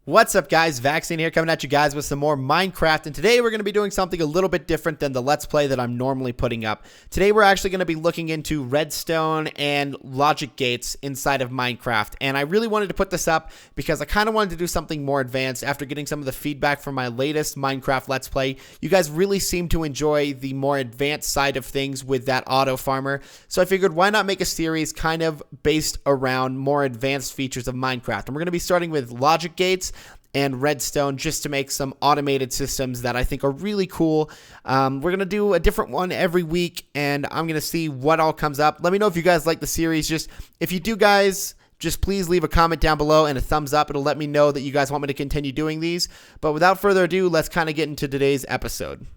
What's up, guys? Vaccine here, coming at you guys with some more Minecraft, and today we're going to be doing something a little bit different than the Let's Play that I'm normally putting up. Today we're actually going to be looking into redstone and logic gates inside of Minecraft, and I really wanted to put this up because I kind of wanted to do something more advanced after getting some of the feedback from my latest Minecraft Let's Play. You guys really seem to enjoy the more advanced side of things with that auto farmer, so I figured why not make a series kind of based around more advanced features of Minecraft. And we're going to be starting with logic gates and redstone just to make some automated systems that I think are really cool. We're going to do a different one every week, and I'm going to see what all comes up. Let me know if you guys like the series. Just if you do, guys, just please leave a comment down below and a thumbs up. It'll let me know that you guys want me to continue doing these. But without further ado, let's kind of get into today's episode.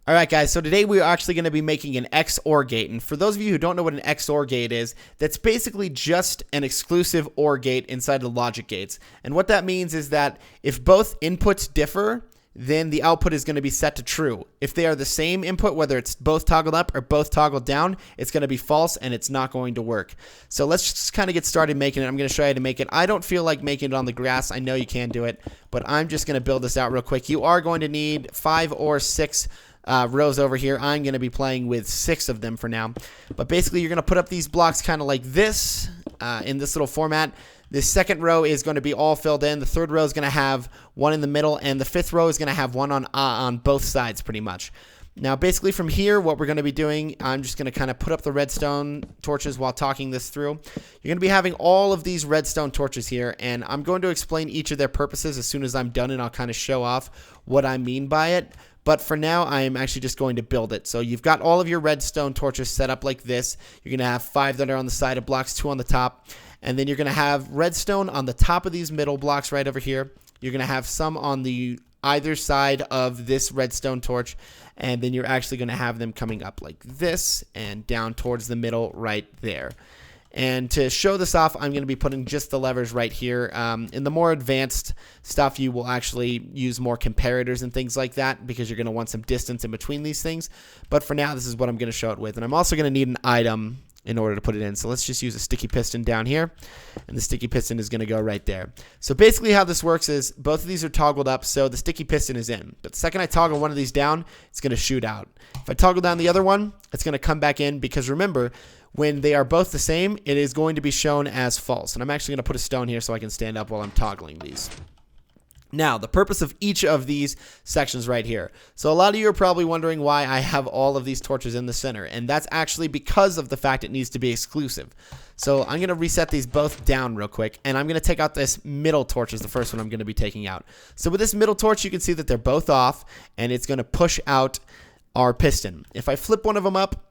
Alright guys, so today we're actually going to be making an XOR gate, and for those of you who don't know what an XOR gate is, that's basically just an exclusive OR gate inside the logic gates. And what that means is that if both inputs differ, then the output is going to be set to true. If they are the same input, whether it's both toggled up or both toggled down, it's going to be false and it's not going to work. So let's just kind of get started making it. I'm going to show you how to make it. I don't feel like making it on the grass. I know you can do it, but I'm just going to build this out real quick. You are going to need 5 or 6 rows over here. I'm going to be playing with 6 of them for now. But basically, you're going to put up these blocks kind of like this in this little format. This second row is going to be all filled in. The third row is going to have one in the middle, and the fifth row is going to have one on both sides pretty much. Now, basically from here, what we're going to be doing, I'm just going to kind of put up the redstone torches while talking this through. You're going to be having all of these redstone torches here, and I'm going to explain each of their purposes as soon as I'm done, and I'll kind of show off what I mean by it. But for now, I am actually just going to build it. So you've got all of your redstone torches set up like this. You're going to have 5 that are on the side of blocks, 2 on the top. And then you're going to have redstone on the top of these middle blocks right over here. You're going to have some on the either side of this redstone torch. And then you're actually going to have them coming up like this and down towards the middle right there. And to show this off, I'm going to be putting just the levers right here. In the more advanced stuff, you will actually use more comparators and things like that because you're going to want some distance in between these things. But for now, this is what I'm going to show it with. And I'm also going to need an item in order to put it in. So let's just use a sticky piston down here. And the sticky piston is going to go right there. So basically how this works is both of these are toggled up, so the sticky piston is in. But the second I toggle one of these down, it's going to shoot out. If I toggle down the other one, it's going to come back in because remember, when they are both the same, it is going to be shown as false. And I'm actually going to put a stone here so I can stand up while I'm toggling these. Now, the purpose of each of these sections right here. So a lot of you are probably wondering why I have all of these torches in the center. And that's actually because of the fact it needs to be exclusive. So I'm going to reset these both down real quick. And I'm going to take out this middle torch is the first one I'm going to be taking out. So with this middle torch, you can see that they're both off. And it's going to push out our piston. If I flip one of them up,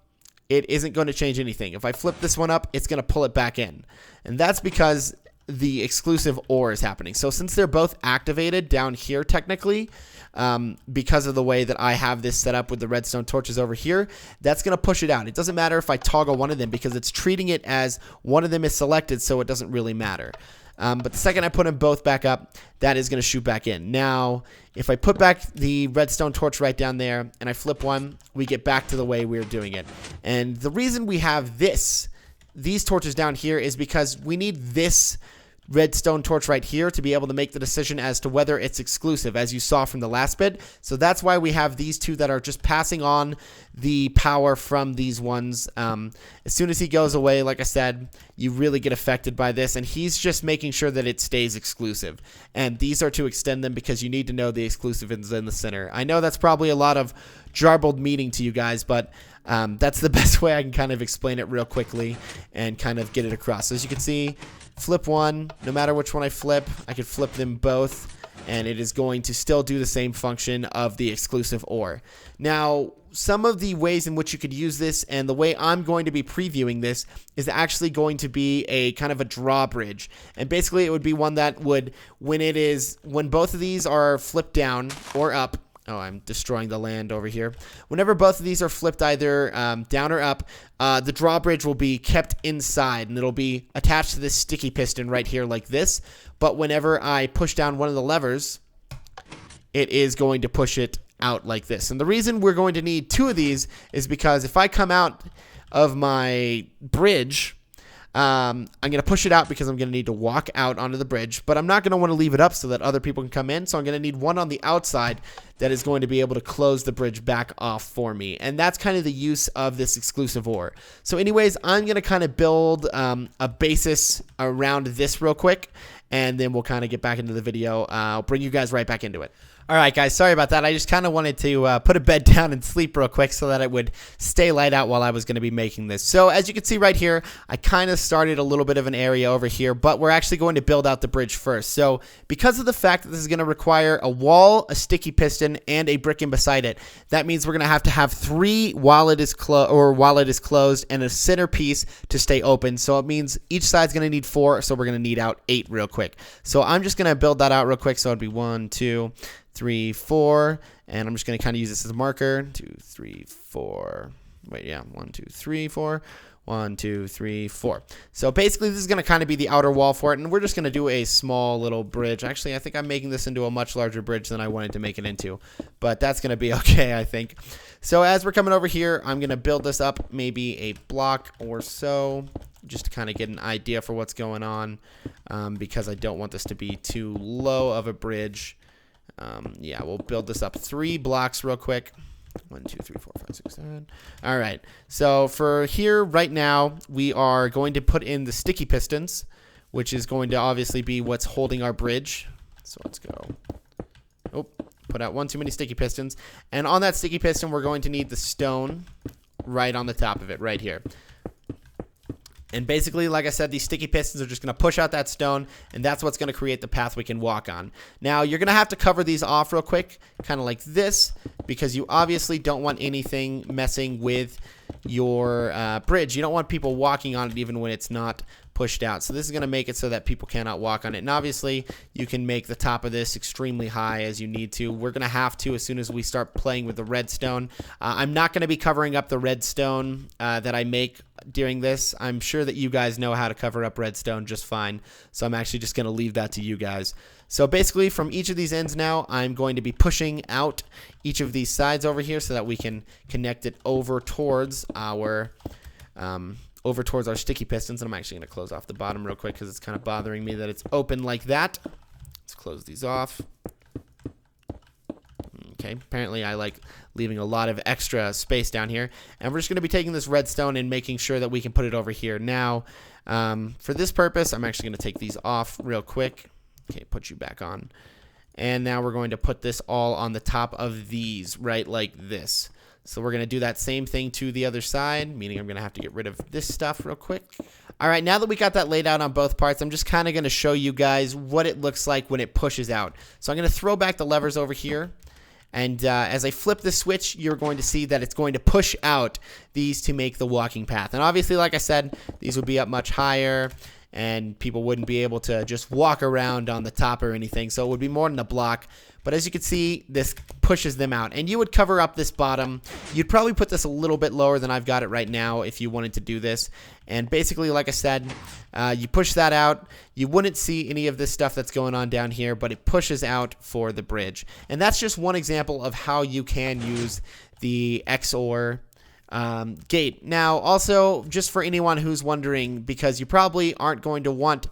it isn't going to change anything. If I flip this one up, it's going to pull it back in. And that's because the exclusive OR is happening. So since they're both activated down here technically, because of the way that I have this set up with the redstone torches over here, that's going to push it out. It doesn't matter if I toggle one of them because it's treating it as one of them is selected, so it doesn't really matter. But the second I put them both back up, that is going to shoot back in. Now, if I put back the redstone torch right down there and I flip one, we get back to the way we were doing it. And the reason we have these torches down here is because we need this redstone torch right here to be able to make the decision as to whether it's exclusive, as you saw from the last bit. So that's why we have these two that are just passing on the power from these ones. As soon as he goes away, like I said, you really get affected by this, and he's just making sure that it stays exclusive. And these are to extend them because you need to know the exclusive is in the center. I know that's probably a lot of jarbled meaning to you guys, but that's the best way I can kind of explain it real quickly and kind of get it across. So as you can see, flip one, no matter which one I flip, I can flip them both, and it is going to still do the same function of the exclusive OR. Now, some of the ways in which you could use this, and the way I'm going to be previewing this, is actually going to be a kind of a drawbridge. And basically, it would be one that would, when both of these are flipped down or up, oh, I'm destroying the land over here. Whenever both of these are flipped either down or up, the drawbridge will be kept inside, and it'll be attached to this sticky piston right here like this. But whenever I push down one of the levers, it is going to push it out like this. And the reason we're going to need 2 of these is because if I come out of my bridge, I'm going to push it out because I'm going to need to walk out onto the bridge, but I'm not going to want to leave it up so that other people can come in. So I'm going to need one on the outside that is going to be able to close the bridge back off for me. And that's kind of the use of this exclusive OR. So anyways, I'm going to kind of build a basis around this real quick, and then we'll kind of get back into the video. I'll bring you guys right back into it. All right, guys, sorry about that. I just kind of wanted to put a bed down and sleep real quick so that it would stay light out while I was going to be making this. So as you can see right here, I kind of started a little bit of an area over here, but we're actually going to build out the bridge first. So because of the fact that this is going to require a wall, a sticky piston, and a brick in beside it, that means we're going to have 3 while it is closed and a centerpiece to stay open. So it means each side's going to need 4, so we're going to need out 8 real quick. So I'm just going to build that out real quick. So it'd be 1, 2, 3, 4, and I'm just going to kind of use this as a marker. 2, 3, 4. Wait, yeah, 1, 2, 3, 4. 1, 2, 3, 4. So basically, this is going to kind of be the outer wall for it, and we're just going to do a small little bridge. Actually, I think I'm making this into a much larger bridge than I wanted to make it into, but that's going to be okay, I think. So as we're coming over here, I'm going to build this up maybe a block or so, just to kind of get an idea for what's going on, because I don't want this to be too low of a bridge. Yeah, we'll build this up 3 blocks real quick. 1, 2, 3, 4, 5, 6, 7. All right. So for here right now, we are going to put in the sticky pistons, which is going to obviously be what's holding our bridge. So let's go. Oh, put out 1 too many sticky pistons. And on that sticky piston, we're going to need the stone right on the top of it, right here. And basically, like I said, these sticky pistons are just going to push out that stone, and that's what's going to create the path we can walk on. Now, you're going to have to cover these off real quick, kind of like this, because you obviously don't want anything messing with your bridge. You don't want people walking on it even when it's not pushed out. So this is going to make it so that people cannot walk on it. And obviously, you can make the top of this extremely high as you need to. We're going to have to as soon as we start playing with the redstone. I'm not going to be covering up the redstone that I make during this. I'm sure that you guys know how to cover up redstone just fine. So I'm actually just going to leave that to you guys. So basically, from each of these ends now, I'm going to be pushing out each of these sides over here so that we can connect it over towards our sticky pistons. And I'm actually going to close off the bottom real quick because it's kind of bothering me that it's open like that. Let's close these off. Okay, apparently I like leaving a lot of extra space down here. And we're just going to be taking this redstone and making sure that we can put it over here. Now, for this purpose, I'm actually going to take these off real quick. Okay, put you back on. And now we're going to put this all on the top of these, right, like this. So we're going to do that same thing to the other side, meaning I'm going to have to get rid of this stuff real quick. All right, now that we got that laid out on both parts, I'm just kind of going to show you guys what it looks like when it pushes out. So I'm going to throw back the levers over here. And as I flip the switch, you're going to see that it's going to push out these to make the walking path. And obviously, like I said, these would be up much higher, and people wouldn't be able to just walk around on the top or anything. So it would be more than a block. But as you can see, this pushes them out. And you would cover up this bottom. You'd probably put this a little bit lower than I've got it right now if you wanted to do this. And basically, like I said, you push that out. You wouldn't see any of this stuff that's going on down here, but it pushes out for the bridge. And that's just one example of how you can use the XOR gate. Now, also, just for anyone who's wondering, because you probably aren't going to want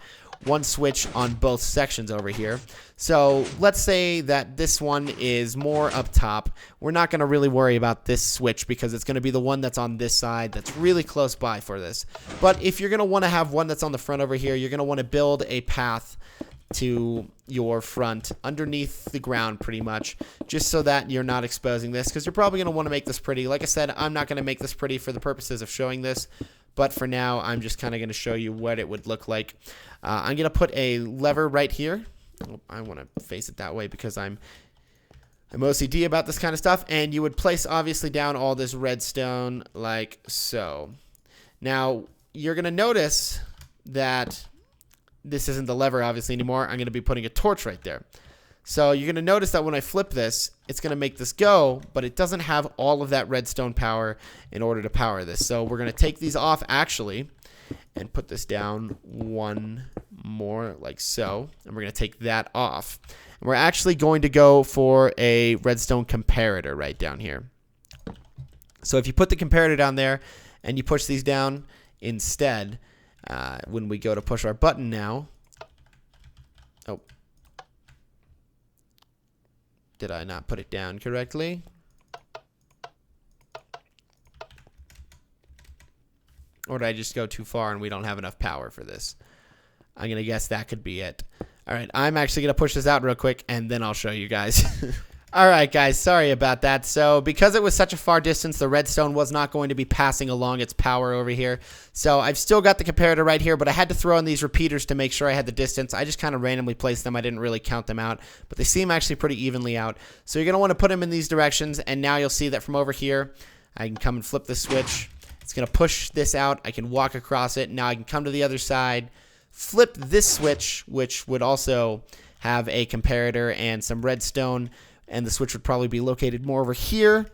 one switch on both sections over here. So let's say that this one is more up top. We're not going to really worry about this switch because it's going to be the one that's on this side that's really close by for this. But if you're going to want to have one that's on the front over here, you're going to want to build a path to your front underneath the ground pretty much, just so that you're not exposing this, because you're probably going to want to make this pretty. Like I said, I'm not going to make this pretty for the purposes of showing this, but for now I'm just kind of going to show you what it would look like. I'm going to put a lever right here. I want to face it that way because I'm OCD about this kind of stuff, and you would place obviously down all this redstone like so. Now you're going to notice that this isn't the lever obviously anymore. I'm going to be putting a torch right there. So you're going to notice that when I flip this, it's going to make this go, but it doesn't have all of that redstone power in order to power this. So we're going to take these off actually and put this down one more like so. And we're going to take that off. And we're actually going to go for a redstone comparator right down here. So if you put the comparator down there and you push these down instead, when we go to push our button now. Oh. Did I not put it down correctly? Or did I just go too far and we don't have enough power for this? I'm going to guess that could be it. All right, I'm actually going to push this out real quick, and then I'll show you guys. All right, guys, sorry about that. So because it was such a far distance, the redstone was not going to be passing along its power over here. So I've still got the comparator right here, but I had to throw in these repeaters to make sure I had the distance. I just kind of randomly placed them. I didn't really count them out, but they seem actually pretty evenly out. So you're going to want to put them in these directions, and now you'll see that from over here, I can come and flip the switch. It's going to push this out. I can walk across it. Now I can come to the other side, flip this switch, which would also have a comparator and some redstone, and the switch would probably be located more over here.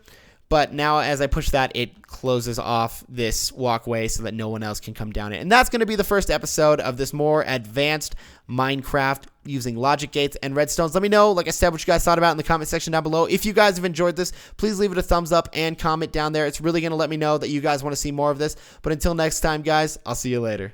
But now as I push that, it closes off this walkway so that no one else can come down it. And that's going to be the first episode of this more advanced Minecraft using logic gates and redstones. Let me know, like I said, what you guys thought about in the comment section down below. If you guys have enjoyed this, please leave it a thumbs up and comment down there. It's really going to let me know that you guys want to see more of this. But until next time, guys, I'll see you later.